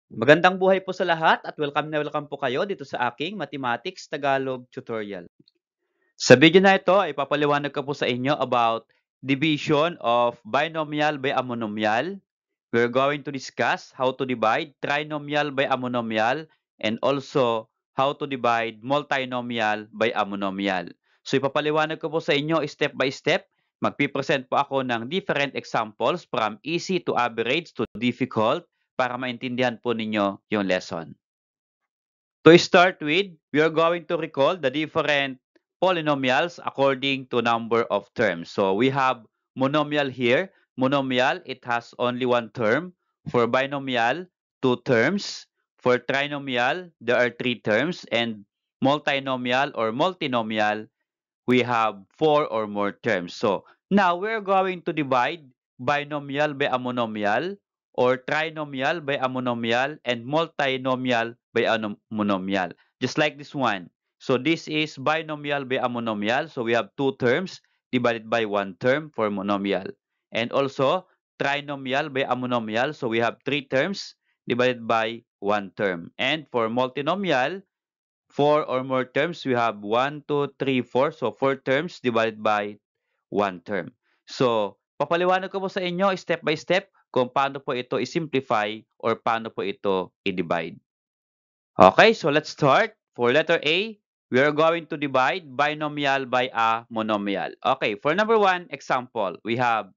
Magandang buhay po sa lahat at welcome na welcome po kayo dito sa aking Mathematics Tagalog tutorial. Sa video na ito ay papaliwanag ko po sa inyo about division of binomial by a monomial. We're going to discuss how to divide trinomial by a monomial and also how to divide multinomial by a monomial. So ipapaliwanag ko po sa inyo step by step. Magpipresent po ako ng different examples from easy to average to difficult para maintindihan po ninyo yung lesson. To start with, we are going to recall the different polynomials according to number of terms. So we have monomial here. Monomial, it has only one term. For binomial, two terms. For trinomial, there are three terms. And multinomial or multinomial, we have four or more terms. So now we're going to divide binomial by a monomial or trinomial by a monomial and multinomial by a monomial. Just like this one. So this is binomial by a monomial. So we have two terms divided by one term for monomial. And also trinomial by a monomial. So we have three terms divided by one term. And for multinomial, four or more terms, we have 1, 2, 3, 4. So, 4 terms divided by 1 term. So, papaliwanag ko po sa inyo step by step kung paano po ito i-simplify or paano po ito i-divide. Okay, so let's start. For letter A, we are going to divide binomial by a monomial. Okay, for number 1 example, we have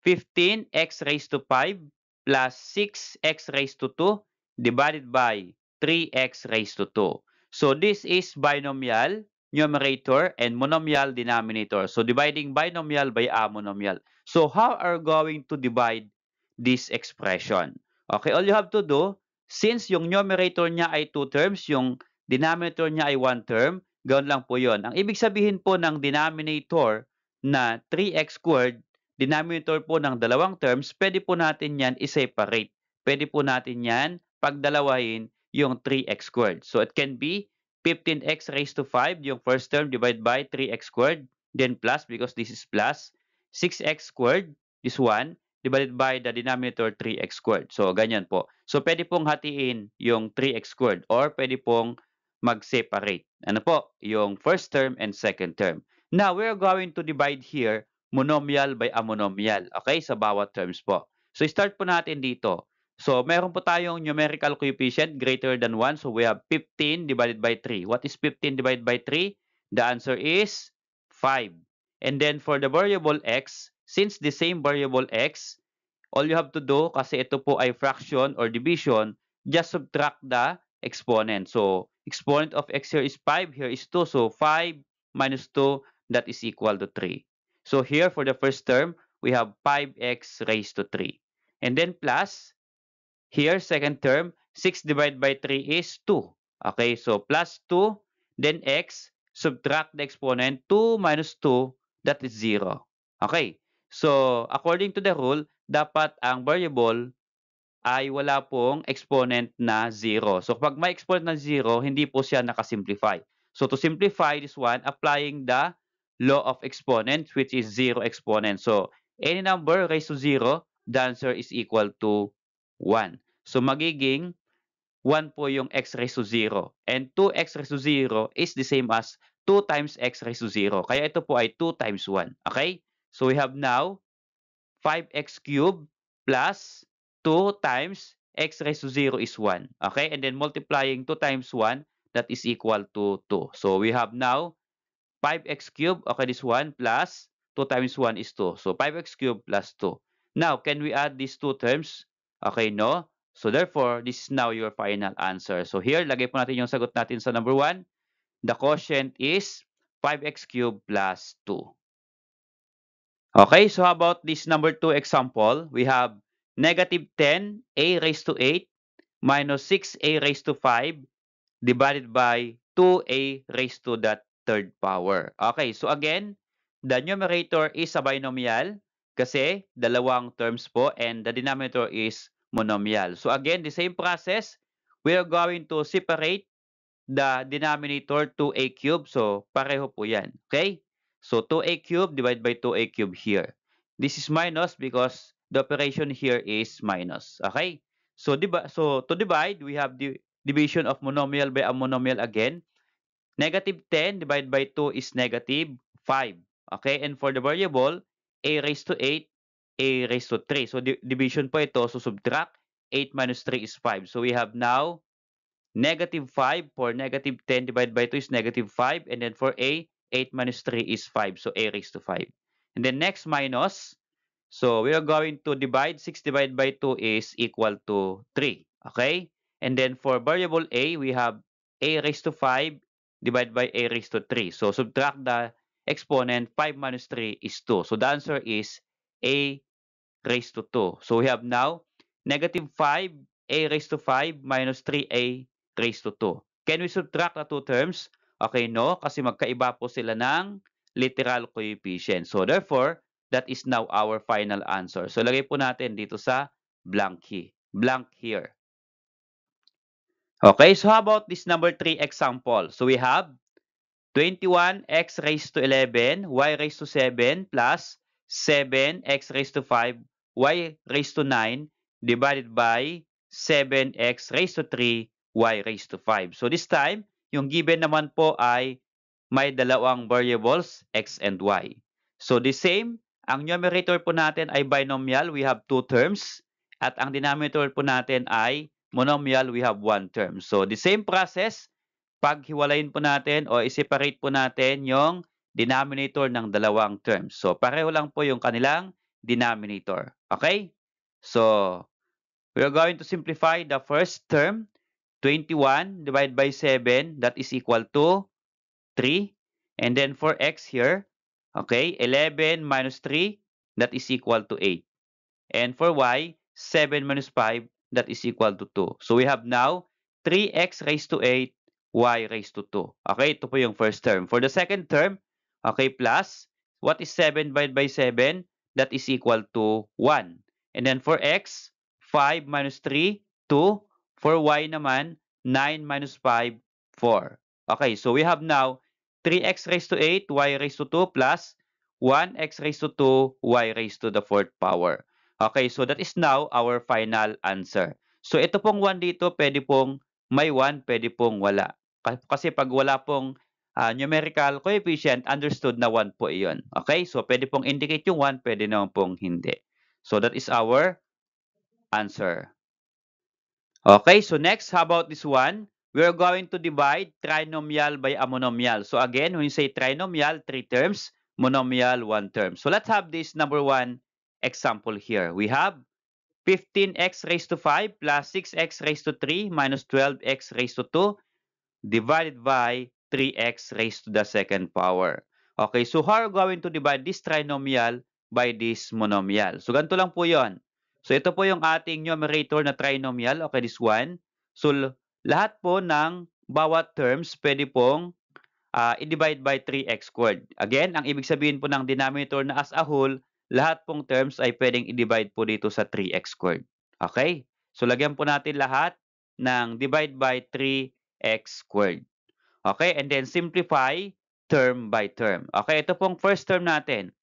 15x raised to 5 plus 6x raised to 2 divided by 3x raised to 2. So this is binomial numerator and monomial denominator. So dividing binomial by a monomial. So how are we going to divide this expression? Okay, all you have to do, since yung numerator niya ay 2 terms, yung denominator niya ay 1 term, ganoon lang po yon. Ang ibig sabihin po ng denominator na 3x squared, denominator po ng dalawang terms, pwede po natin yan i-separate. Pwede po natin yan pagdalawahin yung 3x squared. So it can be 15x raised to 5, yung first term divided by 3x squared, then plus because this is plus, 6x squared, this one, divided by the denominator 3x squared. So ganyan po. So pwede pong hatiin yung 3x squared or pwede pong mag-separate. Ano po? Yung first term and second term. Now, we're going to divide here monomial by a monomial. Okay? Sa bawat terms po. So start po natin dito. So meron po tayong numerical coefficient greater than 1. So we have 15 divided by 3. What is 15 divided by 3? The answer is 5. And then for the variable x, since the same variable x, all you have to do, kasi ito po ay fraction or division, just subtract the exponent. So, exponent of x here is 5, here is 2. So, 5 minus 2, that is equal to 3. So, here for the first term, we have 5x raised to 3. And then plus, here, second term, 6 divided by 3 is 2. Okay, so plus 2, then x, subtract the exponent, 2 minus 2, that is 0. Okay, so according to the rule, dapat ang variable ay wala pong exponent na 0. So pag may exponent na 0, hindi po siya nakasimplify. So to simplify this one, applying the law of exponents, which is 0 exponent. So any number raised to 0, the answer is equal to 1. So magiging 1 po yung x raised to 0. And 2x raised to 0 is the same as 2 times x raised to 0. Kaya ito po ay 2 times 1. Okay? So we have now 5x cubed plus 2 times x raised to 0 is 1. Okay? And then multiplying 2 times 1, that is equal to 2. So we have now 5x cubed, okay, this one, plus 2 times 1 is 2. So 5x cubed plus 2. Now, can we add these two terms? Okay, no. So therefore, this is now your final answer. So here, lagay po natin yung sagot natin sa number 1. The quotient is 5x cubed plus 2. Okay, so how about this number 2 example? We have negative 10a raised to 8 minus 6a raised to 5 divided by 2a raised to the third power. Okay, so again, the numerator is a binomial kasi dalawang terms po and the denominator is monomial. So again, the same process, we are going to separate the denominator 2a cubed. So pareho po yan. Okay? So 2a cubed divided by 2a cubed here. This is minus because the operation here is minus. Okay? So to divide, we have the division of monomial by a monomial again. Negative 10 divided by 2 is negative 5. Okay, and for the variable, a raised to 8, a raised to 3. So division po ito, so subtract 8 minus 3 is 5. So we have now negative 5. For negative 10 divided by 2 is negative 5. And then for a, 8 minus 3 is 5. So a raised to 5. And then next minus. So we are going to divide. 6 divided by 2 is equal to 3. Okay? And then for variable a, we have a raised to 5 divided by a raised to 3. So subtract the exponent. 5 minus 3 is 2. So the answer is a raised to 2. So we have now negative 5a raised to 5 minus 3a raised to 2. Can we subtract the two terms? Okay, no, kasi magkaiba po sila ng literal coefficient. So therefore, that is now our final answer. So lagay po natin dito sa blank here. Okay, so how about this number 3 example? So we have 21x raised to 11, y raised to 7 plus 7x raised to 5, y raised to 9 divided by 7x raised to 3, y raised to 5. So this time, yung given naman po ay may dalawang variables, x and y. So the same, ang numerator po natin ay binomial, we have two terms. At ang denominator po natin ay monomial, we have one term. So the same process, paghiwalayin po natin o i-separate po natin yung denominator ng dalawang terms. So, pareho lang po yung kanilang denominator. Okay? So, we are going to simplify the first term. 21 divided by 7, that is equal to 3. And then for x here, okay, 11 minus 3, that is equal to 8. And for y, 7 minus 5, that is equal to 2. So we have now 3x raised to 8, y raised to 2. Okay, ito po yung first term. For the second term, okay, plus, what is 7 divided by 7? That is equal to 1. And then for x, 5 minus 3, 2. For y naman, 9 minus 5, 4. Okay, so we have now 3x raised to 8, y raised to 2 plus 1x raised to 2, y raised to the fourth power. Okay, so that is now our final answer. So ito pong 1 dito, pwede pong may 1, pwede pong wala. Kasi pag wala pong numerical coefficient, understood na 1 po iyon. Okay, so pwede pong indicate yung 1, pwede naman pong hindi. So that is our answer. Okay, so next, how about this one? We are going to divide trinomial by a monomial. So again, when you say trinomial, 3 terms, monomial, 1 term. So let's have this number 1 example here. We have 15x raised to 5 plus 6x raised to 3 minus 12x raised to 2 divided by 3x raised to the second power. Okay, so how are we going to divide this trinomial by this monomial? So ganito lang po yon. So ito po yung ating numerator na trinomial. Okay, this one. So lahat po ng bawat terms pwede pong i-divide by 3x squared. Again, ang ibig sabihin po ng denominator na as a whole, lahat pong terms ay pwedeng i-divide po dito sa 3x squared. Okay? So lagyan po natin lahat ng divide by 3x squared. Okay? And then simplify term by term. Okay? Ito pong first term natin.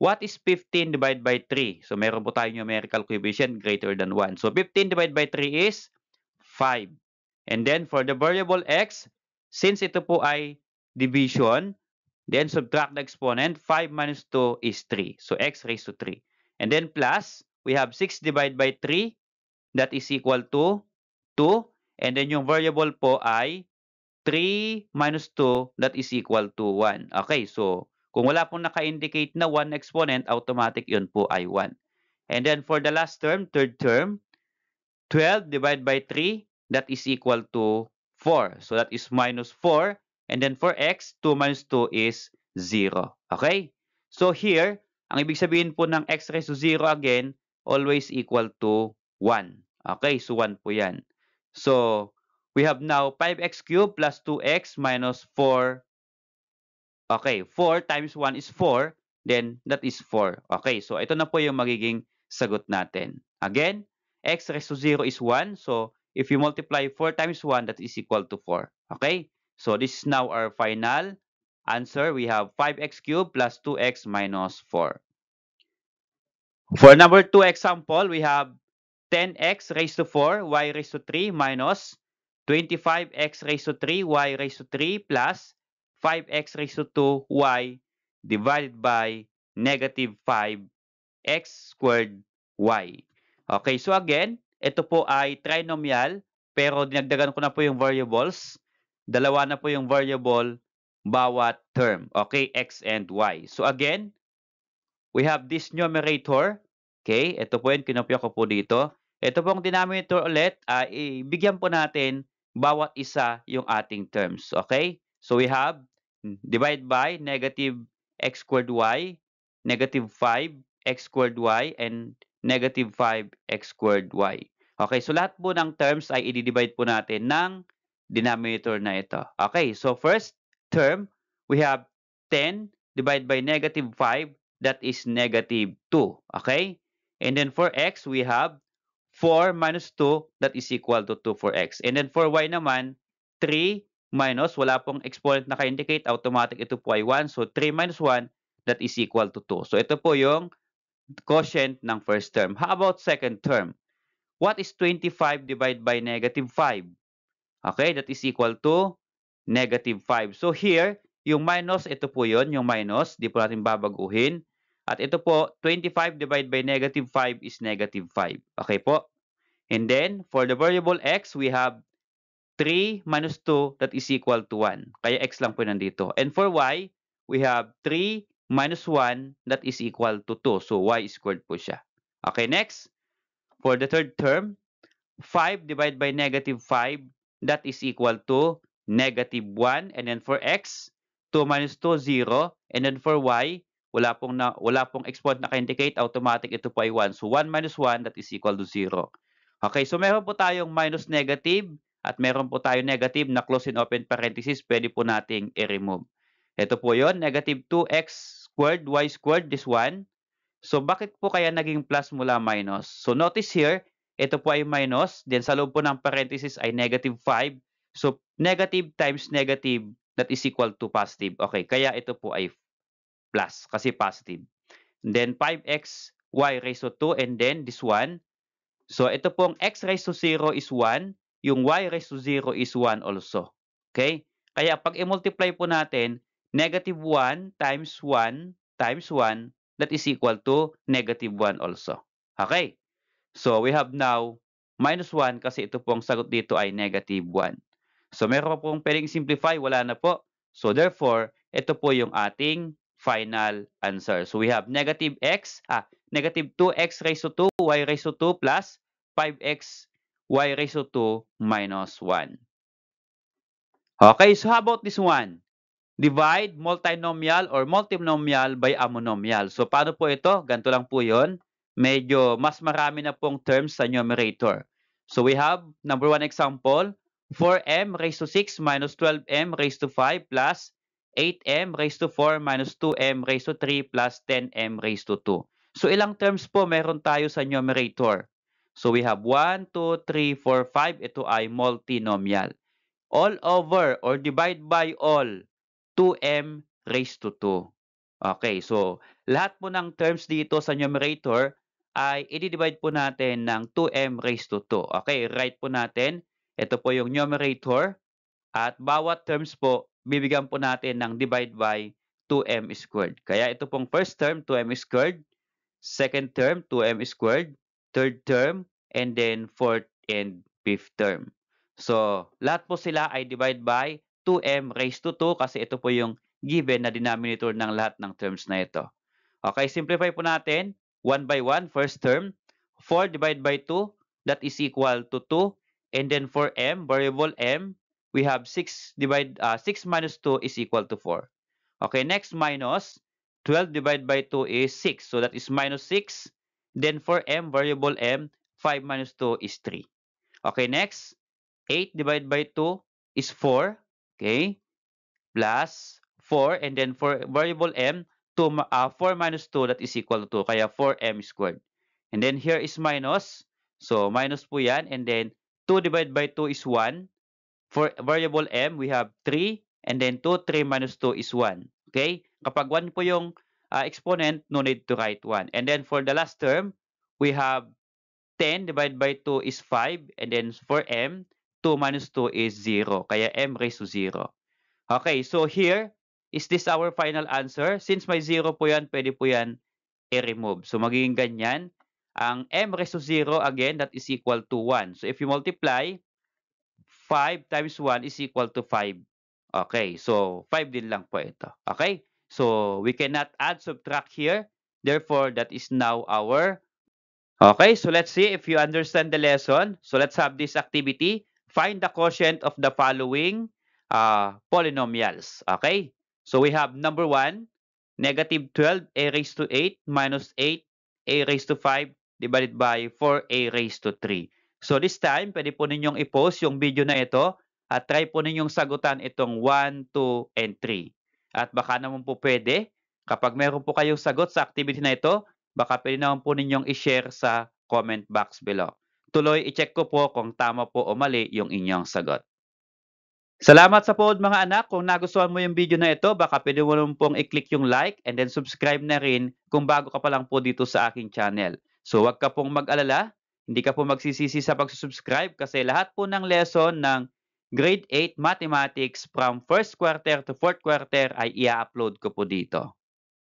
What is 15 divided by 3? So meron po tayong numerical coefficient greater than 1. So 15 divided by 3 is 5. And then for the variable x, since ito po ay division, then subtract the exponent. 5 minus 2 is 3. So x raised to 3. And then plus, we have 6 divided by 3. That is equal to 2. And then yung variable po ay 3 minus 2. That is equal to 1. Okay, so kung wala pong naka-indicate na 1 exponent, automatic yun po ay 1. And then for the last term, third term, 12 divided by 3, that is equal to 4. So that is minus 4. And then for x, 2 minus 2 is 0. Okay? So here, ang ibig sabihin po ng x raised to 0 again, always equal to 1. Okay? So 1 po yan. So we have now 5x cubed plus 2x minus 4. Okay, 4 times 1 is 4. Then that is 4. Okay, so ito na po yung magiging sagot natin. Again, x raised to 0 is 1. So if you multiply 4 times 1, that is equal to 4. Okay, so this is now our final answer. We have 5x cubed plus 2x minus 4. For number 2 example, we have 10x raised to 4, y raised to 3 minus 25x raised to 3, y raised to 3 plus 5x raised to 2, y divided by negative 5x squared y. Okay, so again, ito po ay trinomial, pero dinagdagan ko na po yung variables. Dalawa na po yung variable bawat term. Okay, x and y. So again, we have this numerator. Okay, ito po yun, kinopya ko po dito. Ito pong denominator ulit, ibigyan po natin bawat isa yung ating terms. Okay, so we have divide by negative x squared y, negative 5x squared y, and negative 5x squared y. Okay, so lahat po ng terms ay i-divide po natin ng denominator na ito. Okay, so first term, we have 10 divided by negative 5, that is negative 2. Okay? And then for x, we have 4 minus 2, that is equal to 2 for x. And then for y naman, 3 minus, wala pong exponent na ka-indicate, automatic ito po ay 1. So 3 minus 1, that is equal to 2. So ito po yung quotient ng first term. How about second term? What is 25 divided by negative 5? Okay, that is equal to negative 5. So here, yung minus, ito po yun, yung minus, di po natin babaguhin. At ito po, 25 divided by negative 5 is negative 5. Okay po? And then, for the variable x, we have 3 minus 2, that is equal to 1. Kaya x lang po nandito. And for y, we have 3 minus 1, that is equal to 2. So y squared po siya. Okay, next. For the third term, 5 divided by negative 5, that is equal to negative 1. And then for x, 2 minus 2, 0. And then for y, wala pong exponent na ka-indicate, automatic ito po ay 1. So 1 minus 1, that is equal to 0. Okay, so meron po tayong minus negative at meron po tayong negative na close and open parenthesis, pwede po nating i-remove. Ito po yon, negative 2x squared, y squared, this one. So bakit po kaya naging plus mula minus? So notice here, ito po ay minus, then sa loob po ng parenthesis ay negative 5. So negative times negative, that is equal to positive. Okay, kaya ito po ay plus kasi positive. And then 5x y raised to 2, and then this one. So ito pong x raised to 0 is 1, yung y raised to 0 is 1 also. Okay? Kaya pag i-multiply po natin, negative 1 times 1 times 1, that is equal to negative 1 also. Okay? So we have now minus 1 kasi ito pong sagot dito ay negative 1. So meron pa pong pwedeng simplify, wala na po. So therefore, ito po yung ating final answer. So we have negative 2x raised to 2, y raised to 2 plus 5x y raised to 2 minus 1. Okay, so how about this one? Divide multinomial or multinomial by a monomial. So paano po ito? Ganito lang po yun. Medyo mas marami na pong terms sa numerator. So we have, number one example, 4m raised to 6 minus 12m raised to 5 plus 8m raised to 4 minus 2m raised to 3 plus 10m raised to 2. So ilang terms po meron tayo sa numerator? So we have 1, 2, 3, 4, 5. Ito ay multinomial. All over or divide by all, 2m raised to 2. Okay, so lahat po ng terms dito sa numerator ay i-divide po natin ng 2m raised to 2. Okay, write po natin. Ito po yung numerator at bawat terms po, bibigyan po natin ng divide by 2m squared. Kaya ito pong first term, 2m squared. Second term, 2m squared. Third term, and then fourth and fifth term. So, lahat po sila ay divide by 2m raised to 2 kasi ito po yung given na denominator ng lahat ng terms na ito. Okay, simplify po natin. 1 by 1, first term. 4 divided by 2, that is equal to 2. And then for m, variable m, we have 6 minus 2 is equal to 4. Okay, next minus. 12 divided by 2 is 6. So that is minus 6. Then for m, variable m, 5 minus 2 is 3. Okay, next. 8 divided by 2 is 4. Okay. Plus 4. And then for variable m, 4 minus 2, that is equal to 2. Kaya 4m squared. And then here is minus. So minus po yan. And then 2 divided by 2 is 1. For variable m, we have 3. And then 2, 3 minus 2 is 1. Okay? Kapag 1 po yung exponent, no need to write 1. And then for the last term, we have 10 divided by 2 is 5. And then for m, 2 minus 2 is 0. Kaya m raised to 0. Okay, so here, is this our final answer? Since may 0 po yan, pwede po yan i-remove. So magiging ganyan. Ang m raised to 0, again, that is equal to 1. So if you multiply, 5 times 1 is equal to 5. Okay, so 5 din lang po ito. Okay, so we cannot add, subtract here. Therefore, that is now our... Okay, so let's see if you understand the lesson. So let's have this activity. Find the quotient of the following polynomials. Okay, so we have number 1, negative 12a raised to 8 minus 8a raised to 5 divided by 4a raised to 3. So this time, pwede po ninyong i-post yung video na ito at try po ninyong sagutan itong 1, 2, and 3. At baka naman po pwede, kapag meron po kayong sagot sa activity na ito, baka pwede naman po ninyong i-share sa comment box below. Tuloy, i-check ko po kung tama po o mali yung inyong sagot. Salamat sa pood mga anak. Kung nagustuhan mo yung video na ito, baka pwede mo naman pong i-click yung like and then subscribe na rin kung bago ka pa lang po dito sa aking channel. So huwag ka pong mag-alala, hindi ka po magsisisi sa pag-subscribe kasi lahat po ng lesson ng Grade 8 Mathematics from 1st quarter to 4th quarter ay i-upload ko po dito.